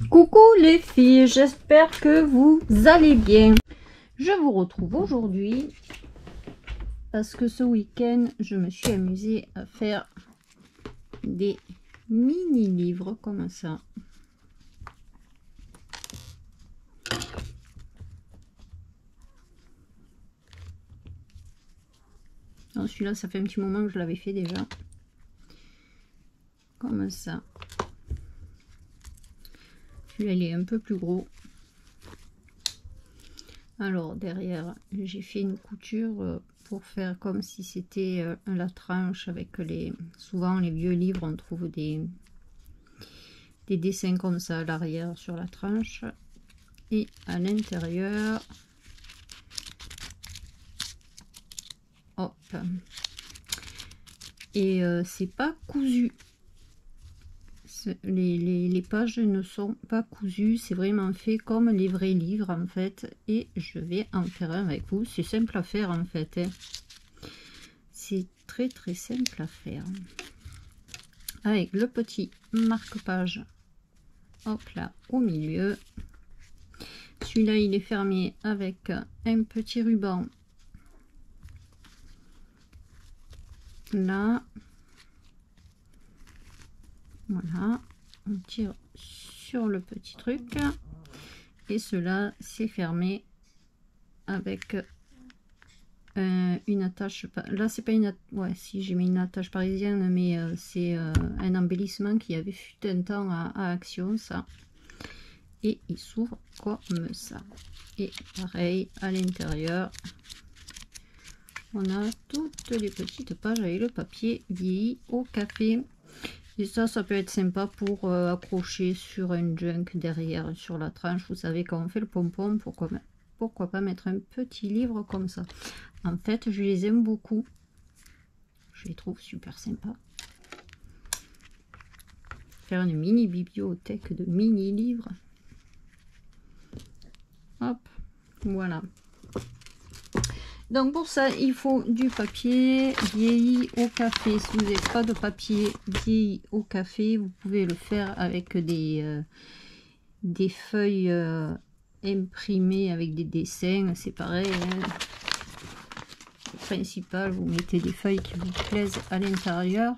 Coucou les filles, j'espère que vous allez bien. Je vous retrouve aujourd'hui parce que ce week-end, je me suis amusée à faire des mini-livres comme ça. Celui-là, ça fait un petit moment que je l'avais fait déjà. Comme ça. Celui-là, il est un peu plus gros. Alors, derrière, j'ai fait une couture pour faire comme si c'était la tranche avec les... Souvent, les vieux livres, on trouve des dessins comme ça à l'arrière sur la tranche. Et à l'intérieur... Hop. Et c'est pas cousu. Les pages ne sont pas cousues, c'est vraiment fait comme les vrais livres en fait, et je vais en faire un avec vous. C'est simple à faire en fait, hein. C'est très simple à faire, avec le petit marque-page, hop là au milieu. Celui-là il est fermé avec un petit ruban là. Voilà, on tire sur le petit truc et cela c'est fermé avec une attache. Là c'est pas une, ouais si j'ai mis une attache parisienne, mais c'est un embellissement qui avait fut un temps à Action, ça, et il s'ouvre comme ça. Et pareil à l'intérieur, on a toutes les petites pages avec le papier vieilli au café. Et ça peut être sympa pour accrocher sur un junk derrière, sur la tranche. Vous savez, quand on fait le pompon, pourquoi pas mettre un petit livre comme ça. En fait, je les aime beaucoup. Je les trouve super sympas. Faire une mini bibliothèque de mini livres. Hop, voilà. Donc pour ça, il faut du papier vieilli au café. Si vous n'avez pas de papier vieilli au café, vous pouvez le faire avec des feuilles imprimées avec des dessins. C'est pareil, hein. Le principal, vous mettez des feuilles qui vous plaisent à l'intérieur.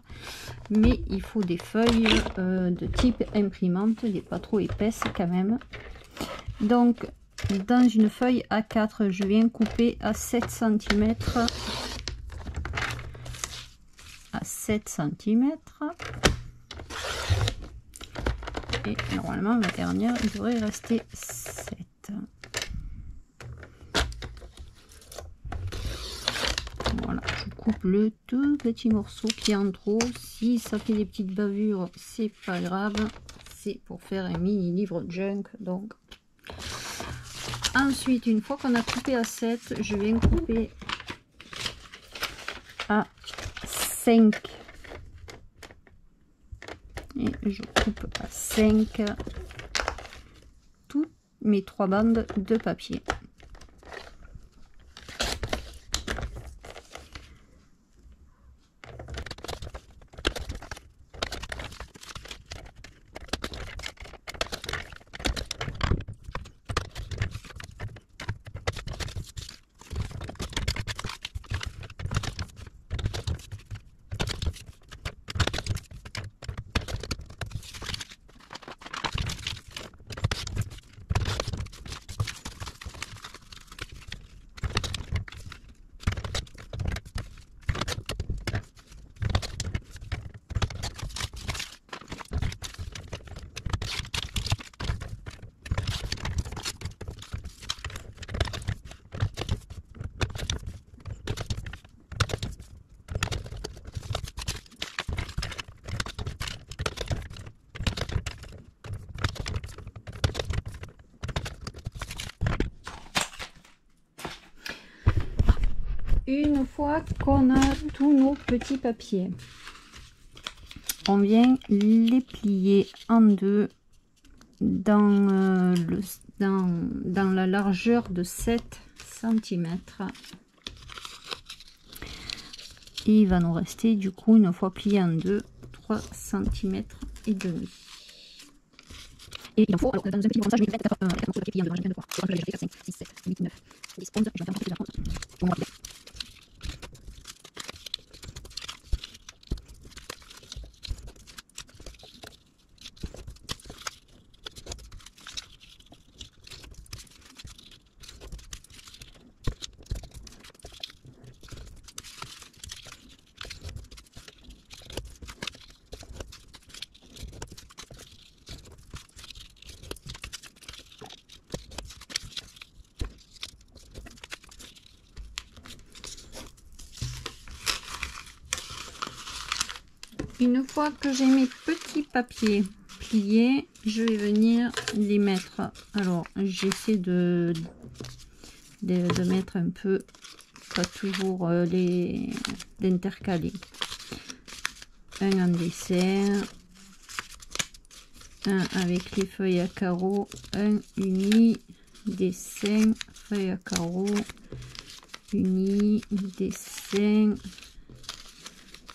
Mais il faut des feuilles de type imprimante, des pas trop épaisses quand même. Donc... dans une feuille A4, je viens couper à 7 cm. À 7 cm. Et normalement, la dernière, il devrait rester 7. Voilà, je coupe le tout petit morceau qui est en trop. Si ça fait des petites bavures, c'est pas grave. C'est pour faire un mini livre junk, donc... Ensuite, une fois qu'on a coupé à 7, je viens couper à 5. Et je coupe à 5 toutes mes 3 bandes de papier. Une fois qu'on a tous nos petits papiers, on vient les plier en deux dans la largeur de 7 cm. Et il va nous rester du coup, une fois plié en deux, 3 cm et demi. Et il en faut, alors dans un petit livre comme ça, je mets peut-être avec un morceau de papier devant, je viens de voir. Je vais faire 5, 6, 7, 8, 9, 10, 11, je vais en faire un petit peu de la compte. Pour moi, une fois que j'ai mes petits papiers pliés, je vais venir les mettre. Alors, j'essaie de mettre un peu, pas toujours d'intercaler. Un en dessin, un avec les feuilles à carreaux, un uni, dessin, feuille à carreaux, uni, dessin,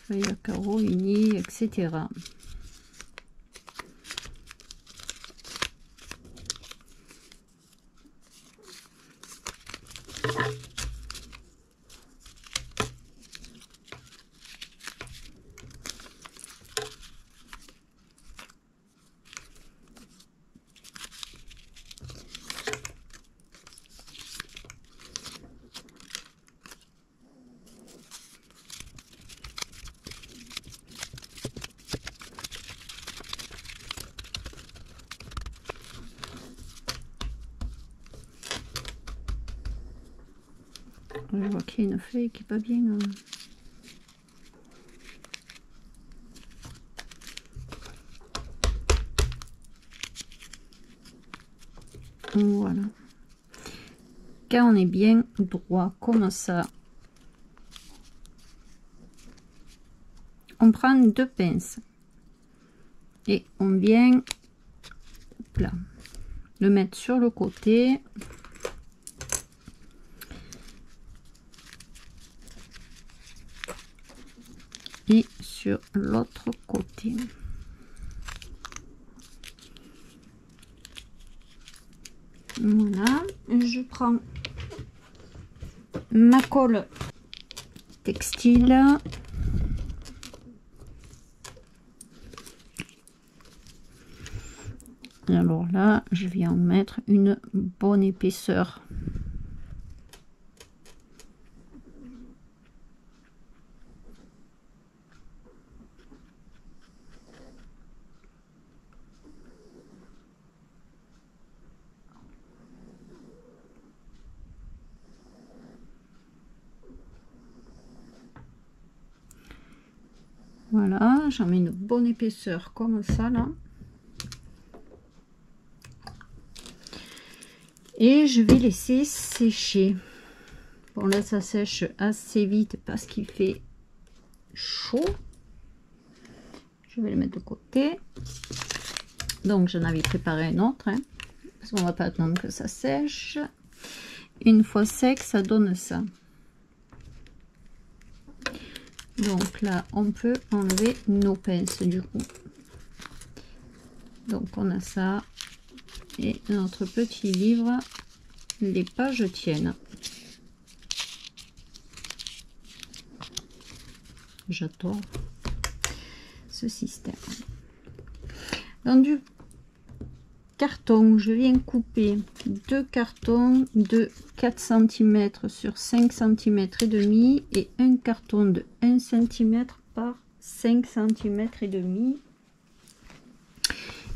feuille à carreaux, uni, etc. Je vois qu'il y a une feuille qui n'est pas bien. Voilà. Quand on est bien droit comme ça, on prend deux pinces et on vient là, le mettre sur le côté. Et sur l'autre côté. Voilà, je prends ma colle textile. Et alors là, je viens en mettre une bonne épaisseur. Voilà, j'en mets une bonne épaisseur comme ça là. Et je vais laisser sécher. Bon là ça sèche assez vite parce qu'il fait chaud. Je vais le mettre de côté. Donc j'en avais préparé un autre, hein, parce qu'on va pas attendre que ça sèche. Une fois sec, ça donne ça. Donc là, on peut enlever nos pinces du coup. Donc on a ça. Et notre petit livre, les pages tiennent. J'adore ce système. Dans du carton, je viens couper deux cartons de 4 cm sur 5 cm et demi et un carton de 1 cm par 5 cm et demi.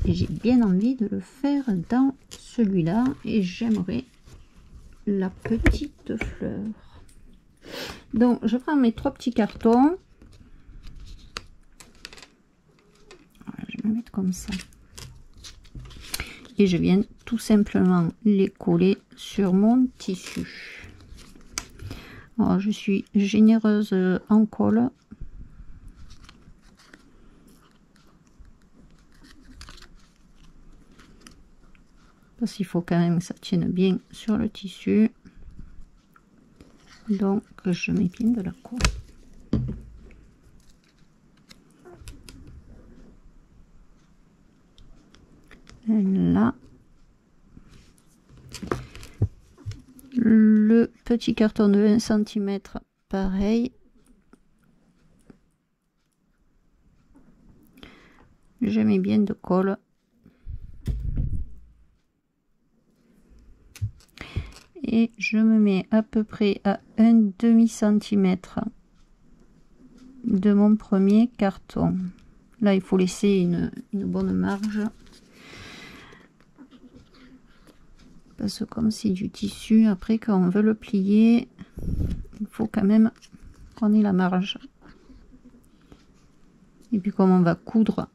Et j'ai bien envie de le faire dans celui-là et j'aimerais la petite fleur. Donc je prends mes 3 petits cartons. Voilà, je vais me mettre comme ça. Et je viens tout simplement les coller sur mon tissu. Alors je suis généreuse en colle. Parce qu'il faut quand même que ça tienne bien sur le tissu. Donc je mets bien de la colle. Là. petit carton de 1 cm, pareil. Je mets bien de colle. Et je me mets à peu près à un demi-centimètre de mon premier carton. Là, il faut laisser une bonne marge. Parce que comme c'est du tissu, après quand on veut le plier, il faut quand même qu'on ait la marge. Et puis comme on va coudre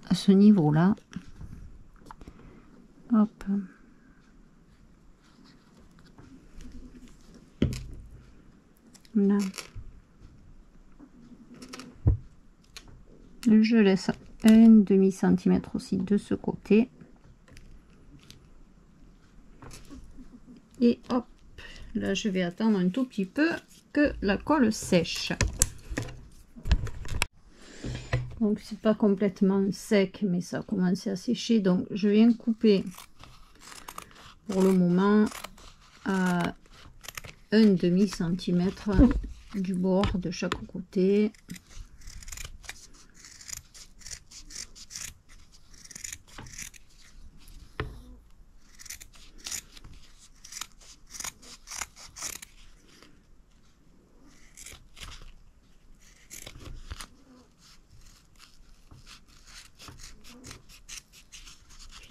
à ce niveau-là, hop. Là. Je laisse un demi-centimètre aussi de ce côté. Et hop, là je vais attendre un tout petit peu que la colle sèche. Donc c'est pas complètement sec, mais ça a commencé à sécher. Donc je viens couper pour le moment à un demi-centimètre du bord de chaque côté.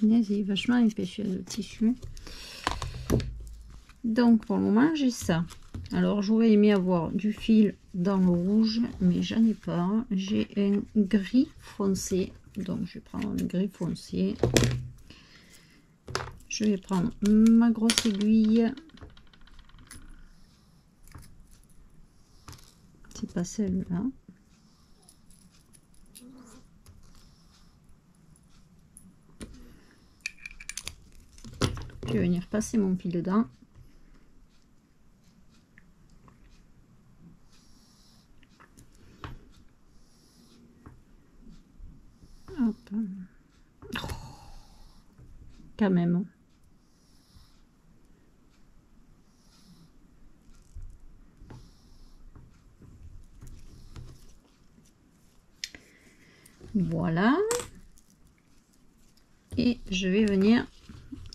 Il est vachement épais le tissu. Donc pour le moment j'ai ça. Alors j'aurais aimé avoir du fil dans le rouge, mais j'en ai pas. J'ai un gris foncé, donc je vais prendre un gris foncé. Je vais prendre ma grosse aiguille. C'est pas celle-là. Je vais venir passer mon fil dedans. Hop. Oh, quand même. Voilà. Et je vais venir,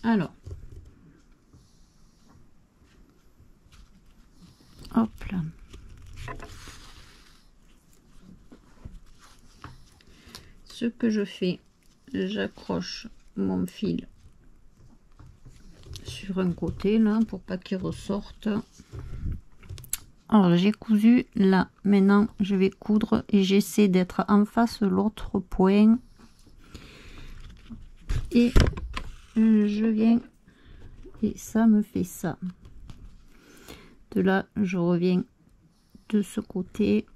alors, hop là. Ce que je fais, j'accroche mon fil sur un côté là pour pas qu'il ressorte. Alors j'ai cousu là, maintenant je vais coudre et j'essaie d'être en face de l'autre point et je viens et ça me fait ça. De là je reviens de ce côté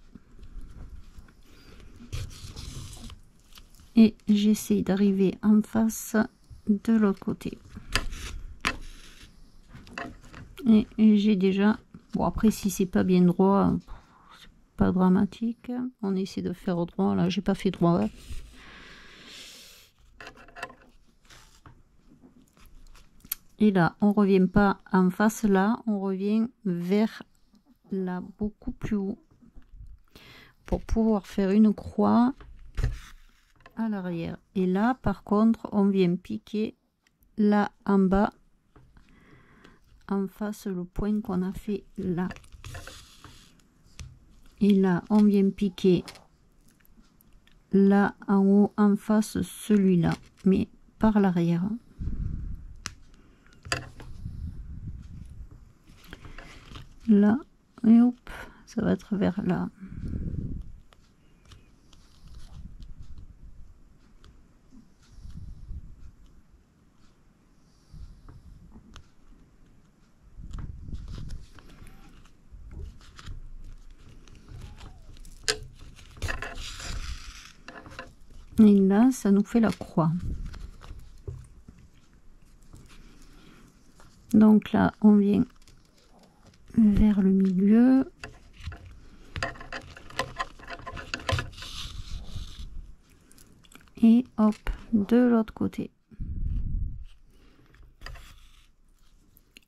et j'essaie d'arriver en face de l'autre côté. Et j'ai déjà, bon après si c'est pas bien droit, c'est pas dramatique, on essaie de faire droit. Là j'ai pas fait droit. Et là on revient pas en face, là on revient vers là beaucoup plus haut pour pouvoir faire une croix à l'arrière. Et là par contre on vient piquer là en bas en face le point qu'on a fait là, et là on vient piquer là en haut en face celui-là, mais par l'arrière. Là et hop, ça va être vers là. Et là ça nous fait la croix. Donc là on vient vers le milieu et hop de l'autre côté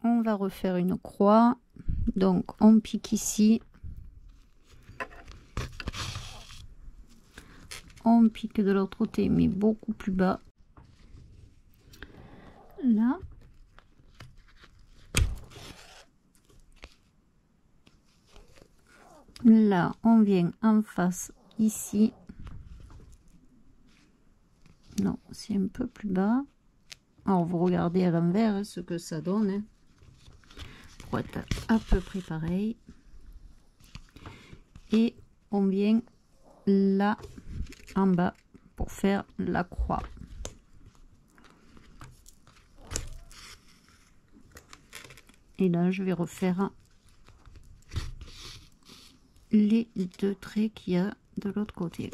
on va refaire une croix. Donc on pique ici, on pique de l'autre côté mais beaucoup plus bas, là. Là on vient en face ici, non c'est un peu plus bas. Alors vous regardez à l'envers ce que ça donne, hein, pour être à peu près pareil. Et on vient là en bas pour faire la croix. Et là je vais refaire les deux traits qu'il y a de l'autre côté.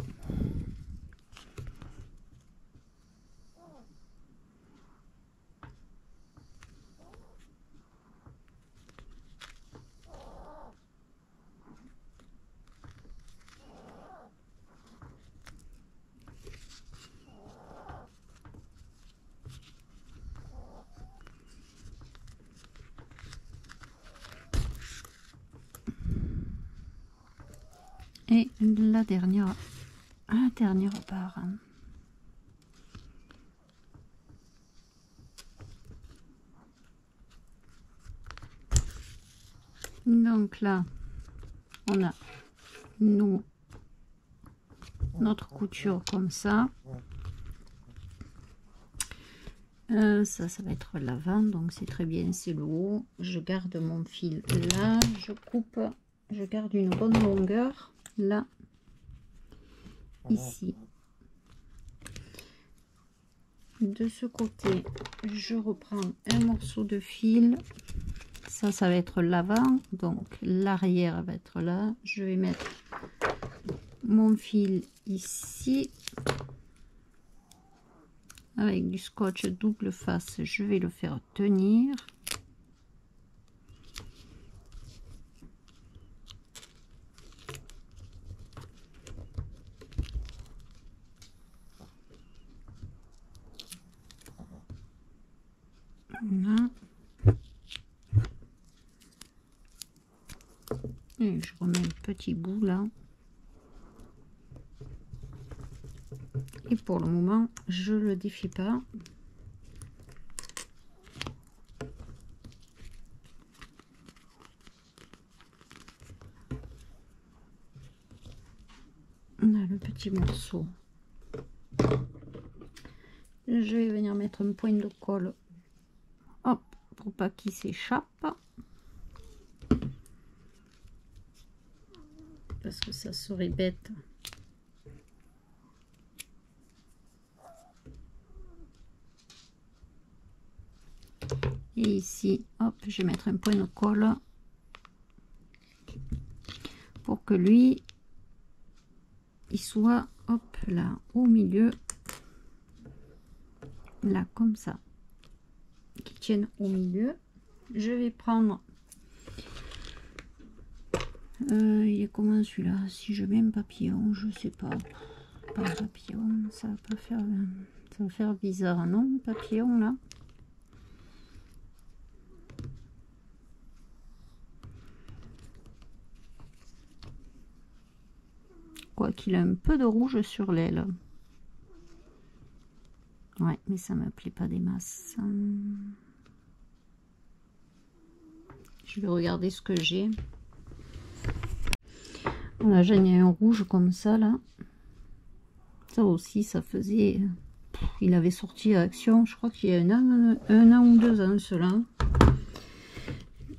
Et la dernière barre. Donc là, on a notre couture comme ça. Ça va être l'avant, donc c'est très bien, c'est le haut. Je garde mon fil là, je coupe, je garde une bonne longueur là, ici. De ce côté, je reprends un morceau de fil. Ça va être l'avant, donc l'arrière va être là. Je vais mettre mon fil ici. Avec du scotch double face, je vais le faire tenir. Voilà. Et je remets le petit bout là. Et pour le moment, je le défie pas. On a le petit morceau. Je vais venir mettre un point de colle, hop, pour pas qu'il s'échappe, parce que ça serait bête. Et ici, hop, je vais mettre un point de colle pour que lui, il soit, hop, là, au milieu, là, comme ça, qui tienne au milieu. Je vais prendre, il est comment celui-là? Si je mets un papillon, je sais pas, pas un papillon, ça va faire bizarre, non, papillon là. Quoi qu'il a un peu de rouge sur l'aile. Ouais, mais ça me plaît pas des masses. Je vais regarder ce que j'ai. Voilà, j'en ai un rouge comme ça là. Ça aussi, ça faisait... Il avait sorti à Action, je crois qu'il y a un an ou 2 ans cela.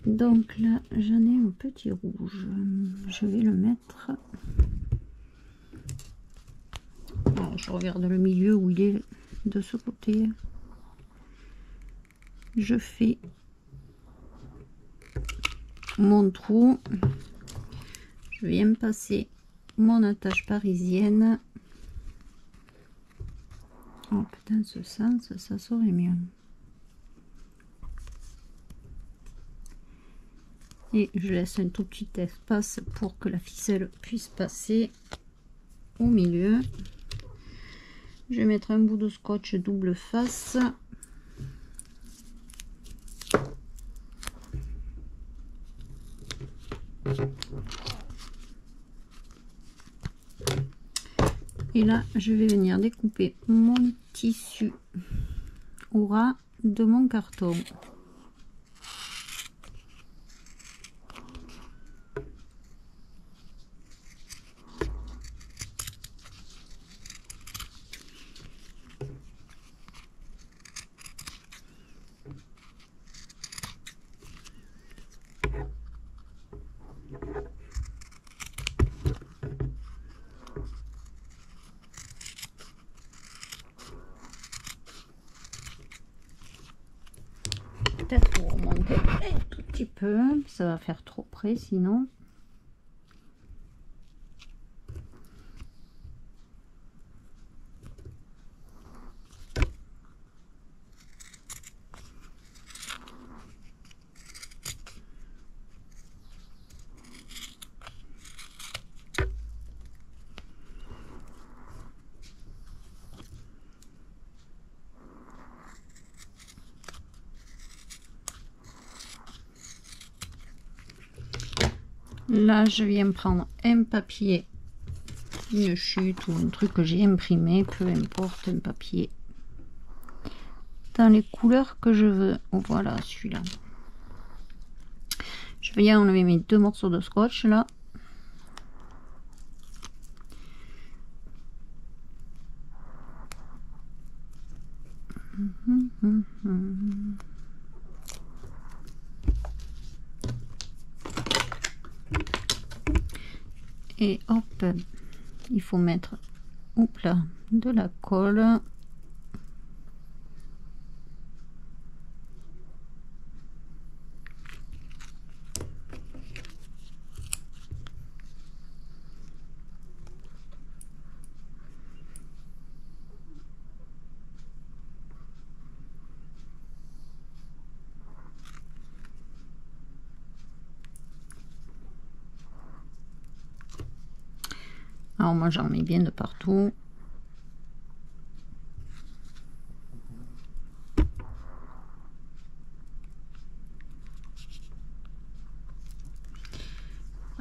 Donc là, j'en ai un petit rouge. Je vais le mettre... Alors, je regarde le milieu où il est de ce côté. Je fais mon trou. Je viens me passer mon attache parisienne. Oh, dans ce sens, ça serait mieux. Et je laisse un tout petit espace pour que la ficelle puisse passer au milieu. Je vais mettre un bout de scotch double face. Et là, je vais venir découper mon tissu au ras de mon carton. Peut-être pour remonter un tout petit peu, ça va faire trop près sinon. Là, je viens prendre un papier, une chute ou un truc que j'ai imprimé, peu importe, un papier dans les couleurs que je veux. Voilà, celui-là. Je vais y enlever mes deux morceaux de scotch là. Et hop, il faut mettre là, de la colle. Alors moi j'en mets bien de partout.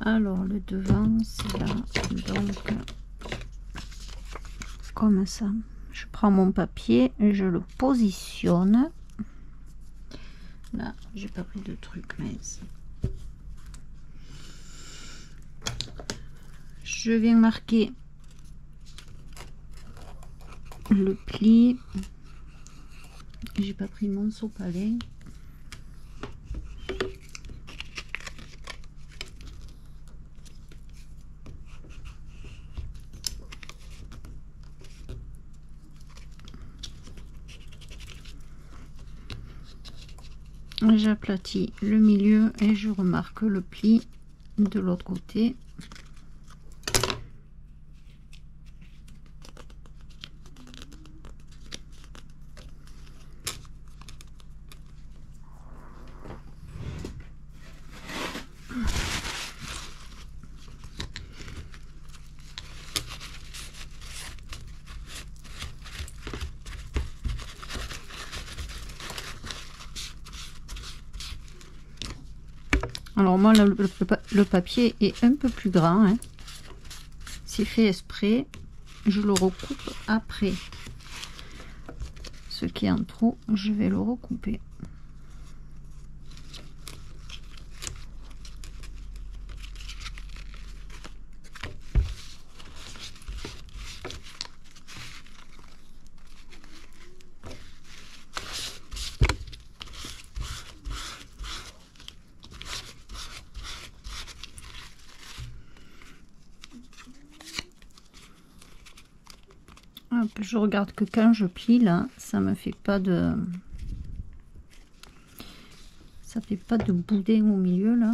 Alors le devant c'est là, donc comme ça. Je prends mon papier et je le positionne. Là j'ai pas pris de truc mince. Je viens marquer le pli. J'ai pas pris mon sopalin. J'aplatis le milieu et je remarque le pli de l'autre côté. Alors moi le papier est un peu plus grand, hein. C'est fait exprès, je le recoupe après. Ce qui est en trop, je vais le recouper. Je regarde que quand je plie là, ça me fait pas de boudin au milieu là.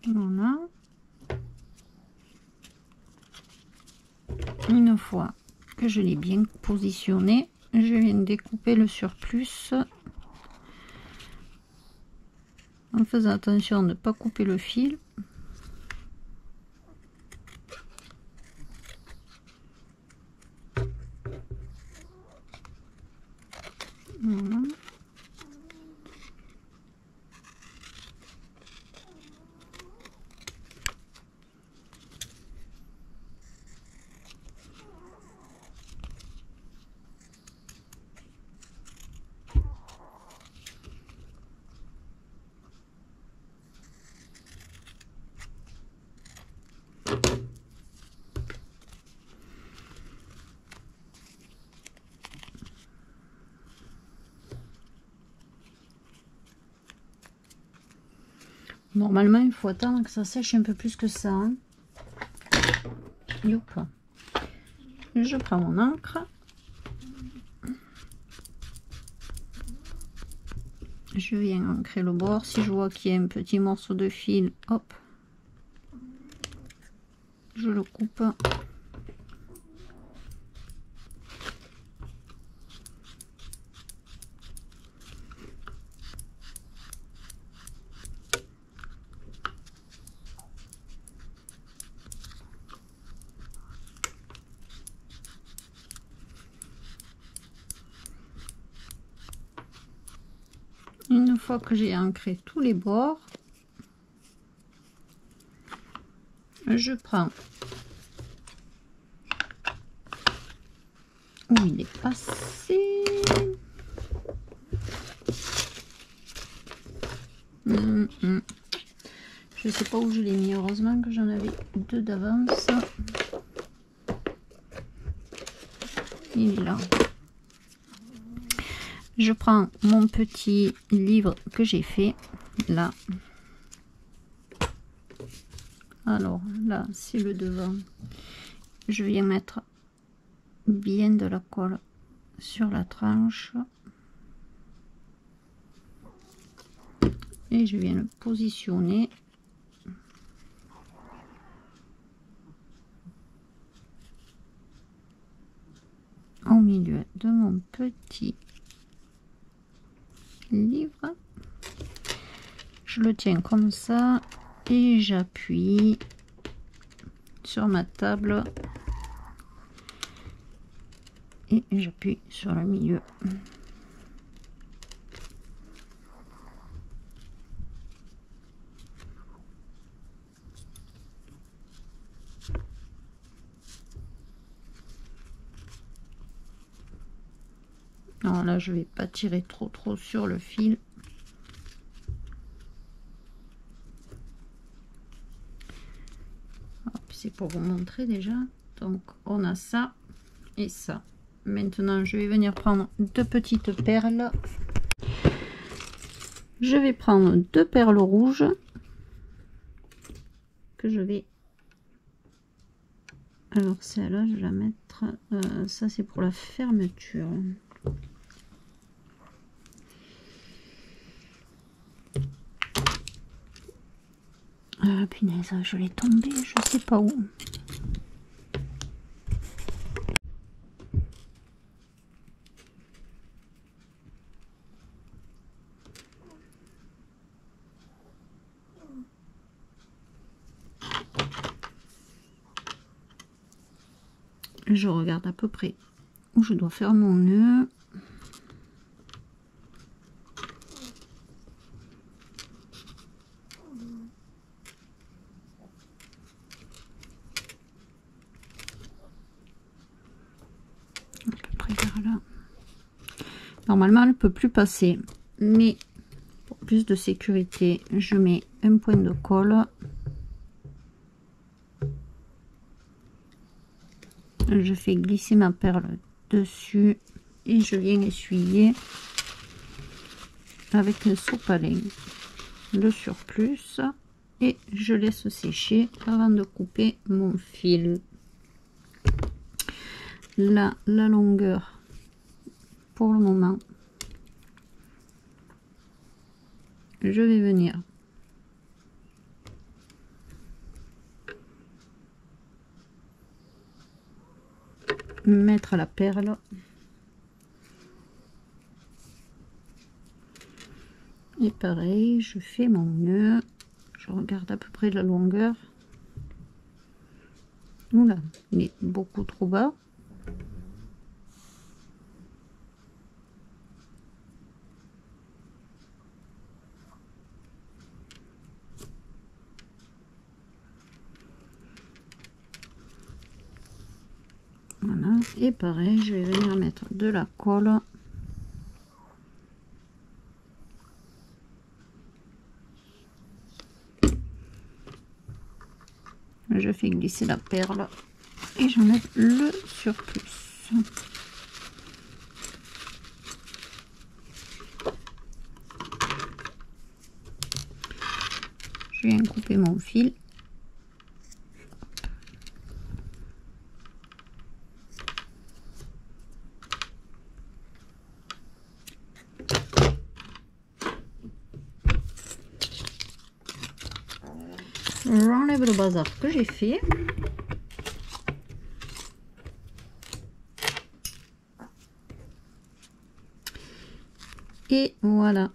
Voilà. Une fois que je l'ai bien positionné, je viens découper le surplus en faisant attention de ne pas couper le fil. Normalement, il faut attendre que ça sèche un peu plus que ça. Hein. Youp. Je prends mon encre. Je viens ancrer le bord. Si je vois qu'il y a un petit morceau de fil, hop, je le coupe. Une fois que j'ai ancré tous les bords, je prends où il est passé. Je sais pas où je l'ai mis, heureusement que j'en avais deux d'avance. Il est là. Je prends mon petit livre que j'ai fait là. Alors là, c'est le devant. Je viens mettre bien de la colle sur la tranche. Et je viens le positionner. Au milieu de mon petit livre. Je le tiens comme ça et j'appuie sur ma table et j'appuie sur le milieu. Alors là, je vais pas tirer trop sur le fil. C'est pour vous montrer déjà. Donc on a ça et ça. Maintenant je vais venir prendre deux petites perles. Je vais prendre deux perles rouges que je vais, alors celle-là je vais la mettre, ça c'est pour la fermeture. Ah punaise, je l'ai tombé, je sais pas où. Je regarde à peu près où je dois faire mon nœud. À peu près vers là. Normalement, elle ne peut plus passer, mais pour plus de sécurité, je mets un point de colle. Je fais glisser ma perle dessus et je viens essuyer avec un sopalin le surplus et je laisse sécher avant de couper mon fil. Là, la longueur pour le moment, je vais venir mettre la perle et pareil, je fais mon nœud, je regarde à peu près la longueur. Oula, il est beaucoup trop bas. Voilà, et pareil, je vais venir mettre de la colle. Je fais glisser la perle et j'enlève le surplus. Je viens couper mon fil. J'enlève le bazar que j'ai fait. Et voilà.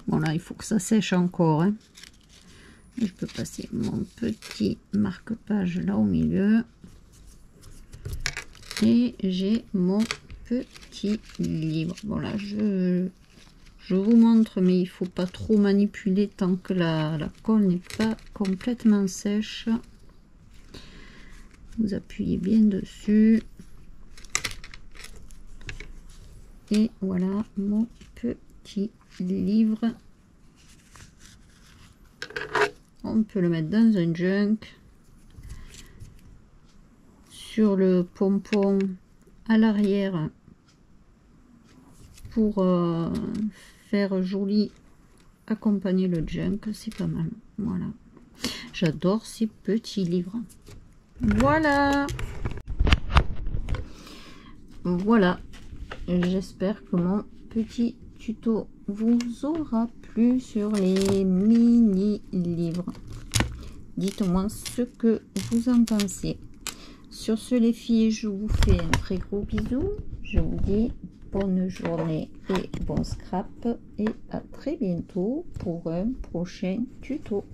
Bon là, il faut que ça sèche encore. Hein. Je peux passer mon petit marque-page là au milieu. Et j'ai mon petit livre. Bon là, je vous montre, mais il faut pas trop manipuler tant que la colle n'est pas complètement sèche. Vous appuyez bien dessus. Et voilà mon petit livre. On peut le mettre dans un junk. Sur le pompon à l'arrière pour faire joli, accompagner le junk, c'est pas mal. Voilà, j'adore ces petits livres. Voilà, j'espère que mon petit tuto vous aura plu sur les mini livres. Dites-moi ce que vous en pensez. Sur ce les filles, je vous fais un très gros bisou. Je vous dis bonne journée et bon scrap. Et à très bientôt pour un prochain tuto.